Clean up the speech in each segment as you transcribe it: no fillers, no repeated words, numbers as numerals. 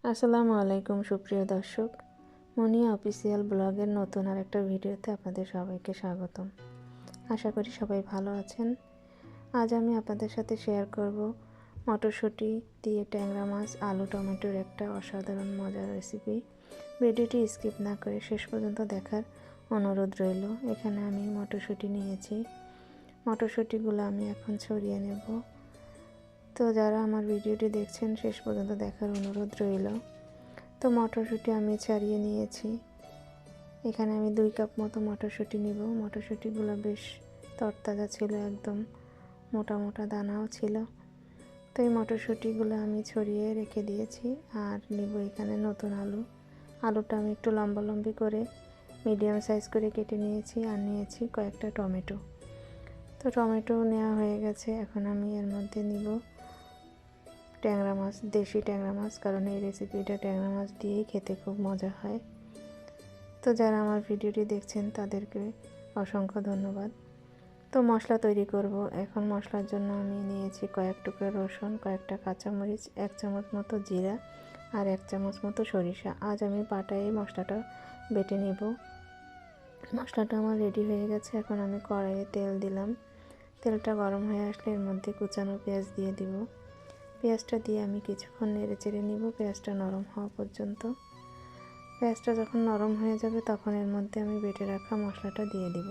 আসসালামু আলাইকুম সুপ্রিয় দর্শক, মুনিয়া অফিসিয়াল ব্লগের নতুন আরেকটা ভিডিওতে আপনাদের সবাইকে স্বাগতম। আশা করি সবাই ভালো আছেন। আজ আমি আপনাদের সাথে শেয়ার করব মটরশুঁটি দিয়ে ট্যাংরা মাছ, আলু, টমেটোর একটা অসাধারণ মজার রেসিপি। ভিডিওটি স্কিপ না করে শেষ পর্যন্ত দেখার অনুরোধ রইল। এখানে আমি মটরশুঁটি নিয়েছি। মটরশুঁটিগুলো আমি এখন ছড়িয়ে নেব। তো যারা আমার ভিডিওটি দেখছেন শেষ পর্যন্ত দেখার অনুরোধ রইল। তো মটরশুঁটি আমি ছাড়িয়ে নিয়েছি। এখানে আমি 2 কাপ মতো মটরশুঁটি নিব। মটরশুঁটিগুলো বেশ তরতাজা ছিল, একদম মোটা মোটা দানাও ছিল। তো এই মটরশুঁটিগুলো আমি ছড়িয়ে রেখে দিয়েছি। আর নিব এখানে নতুন আলু। আলুটা আমি একটু লম্বা লম্বি করে মিডিয়াম সাইজ করে কেটে নিয়েছি। আর নিয়েছি কয়েকটা টমেটো। তো টমেটো নেওয়া হয়ে গেছে। এখন আমি এর মধ্যে নিব ট্যাংরা মাছ, দেশি ট্যাংরা মাছ, কারণ এই রেসিপিটা ট্যাংরা মাছ দিয়েই খেতে খুব মজা হয়। তো যারা আমার ভিডিওটি দেখছেন তাদেরকে অসংখ্য ধন্যবাদ। তো মশলা তৈরি করব। এখন মশলার জন্য আমি নিয়েছি কয়েক টুকরো রসুন, কয়েকটা কাঁচামরিচ, 1 চামচ মতো জিরা আর 1 চামচ মতো সরিষা। আজ আমি পাটায় মশলাটা বেটে নেব। মশলাটা আমার রেডি হয়ে গেছে। এখন আমি কড়াইয়ে তেল দিলাম। তেলটা গরম হয়ে আসলে এর মধ্যে কুচানো পেঁয়াজ দিয়ে দিব। পেঁয়াজটা দিয়ে আমি কিছুক্ষণ নেড়ে চেড়ে নিব, পেঁয়াজটা নরম হওয়া পর্যন্ত। পেঁয়াজটা যখন নরম হয়ে যাবে তখন এর মধ্যে আমি বেটে রাখা মশলাটা দিয়ে দিব।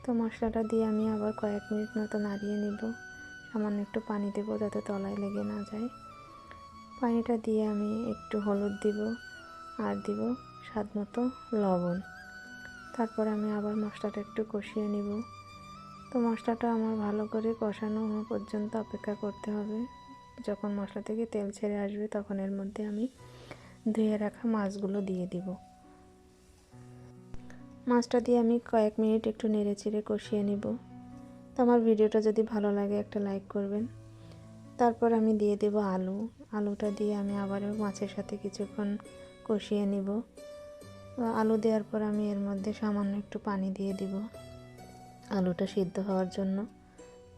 তো মশলাটা দিয়ে আমি আবার কয়েক মিনিট মতো নাড়িয়ে নিব। সামান্য একটু পানি দেব যাতে তলায় লেগে না যায়। পানিটা দিয়ে আমি একটু হলুদ দিব আর দিব স্বাদ মতো লবণ। তারপর আমি আবার মশলাটা একটু কষিয়ে নিব। তো মশলাটা আমার ভালো করে কষানো হওয়া পর্যন্ত অপেক্ষা করতে হবে। যখন মশলা থেকে তেল ছেড়ে আসবে তখন এর মধ্যে আমি ধুয়ে রাখা মাছগুলো দিয়ে দিব। মাছটা দিয়ে আমি কয়েক মিনিট একটু নেড়ে চেড়ে কষিয়ে নিব। তো আমার ভিডিওটা যদি ভালো লাগে একটা লাইক করবেন। তারপর আমি দিয়ে দেব আলু। আলুটা দিয়ে আমি আবারও মাছের সাথে কিছুক্ষণ কষিয়ে নিব। আলু দেওয়ার পর আমি এর মধ্যে সামান্য একটু পানি দিয়ে দিব আলুটা সিদ্ধ হওয়ার জন্য।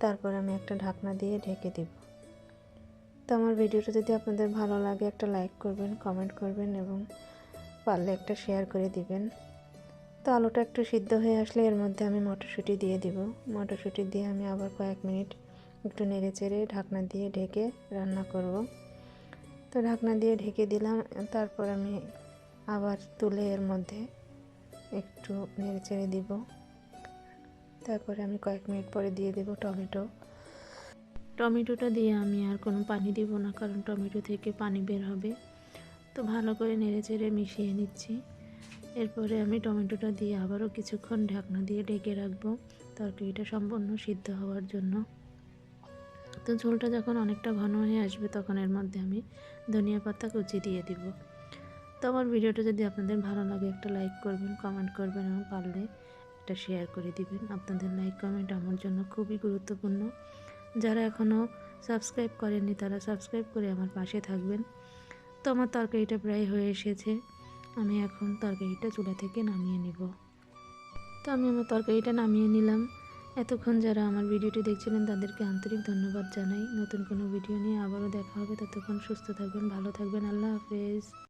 তারপর আমি একটা ঢাকনা দিয়ে ঢেকে দিব। তো আমার ভিডিওটা যদি আপনাদের ভালো লাগে একটা লাইক করবেন, কমেন্ট করবেন এবং পারলে একটা শেয়ার করে দিবেন। তো আলুটা একটু সিদ্ধ হয়ে আসলে এর মধ্যে আমি মটরশুঁটি দিয়ে দিব। মটরশুঁটি দিয়ে আমি আবার কয়েক মিনিট একটু নেড়ে চেড়ে ঢাকনা দিয়ে ঢেকে রান্না করব। তো ঢাকনা দিয়ে ঢেকে দিলাম। তারপর আমি আবার তুলে এর মধ্যে একটু নেড়ে চেড়ে দিব। তারপরে আমি কয়েক মিনিট পরে দিয়ে দেব টমেটোটা দিয়ে আমি আর কোনো পানি দিব না, কারণ টমেটো থেকে পানি বের হবে। তো ভালো করে নেড়ে চেড়ে মিশিয়ে নিচ্ছি। এরপরে আমি টমেটোটা দিয়ে আবারও কিছুক্ষণ ঢাকনা দিয়ে ঢেকে রাখবো তরকারিটা সম্পূর্ণ সিদ্ধ হওয়ার জন্য। তো ঝোলটা যখন অনেকটা ঘন হয়ে আসবে তখন এর মধ্যে আমি ধনিয়া পাতা কুচি দিয়ে দিব। তো আমার ভিডিওটা যদি আপনাদের ভালো লাগে একটা লাইক করবেন, কমেন্ট করবেন এবং পারলে একটা শেয়ার করে দিবেন। আপনাদের লাইক কমেন্ট আমার জন্য খুবই গুরুত্বপূর্ণ। যারা এখনও সাবস্ক্রাইব করেননি তারা সাবস্ক্রাইব করে আমার পাশে থাকবেন। তো আমার তরকারিটা প্রায় হয়ে এসেছে। আমি এখন তরকারিটা চুলা থেকে নামিয়ে নিব। তো আমি আমার তরকারিটা নামিয়ে নিলাম। এতক্ষণ যারা আমার ভিডিওটি দেখছিলেন তাদেরকে আন্তরিক ধন্যবাদ জানাই। নতুন কোনো ভিডিও নিয়ে আবারও দেখা হবে। ততক্ষণ সুস্থ থাকবেন, ভালো থাকবেন। আল্লাহ হাফেজ।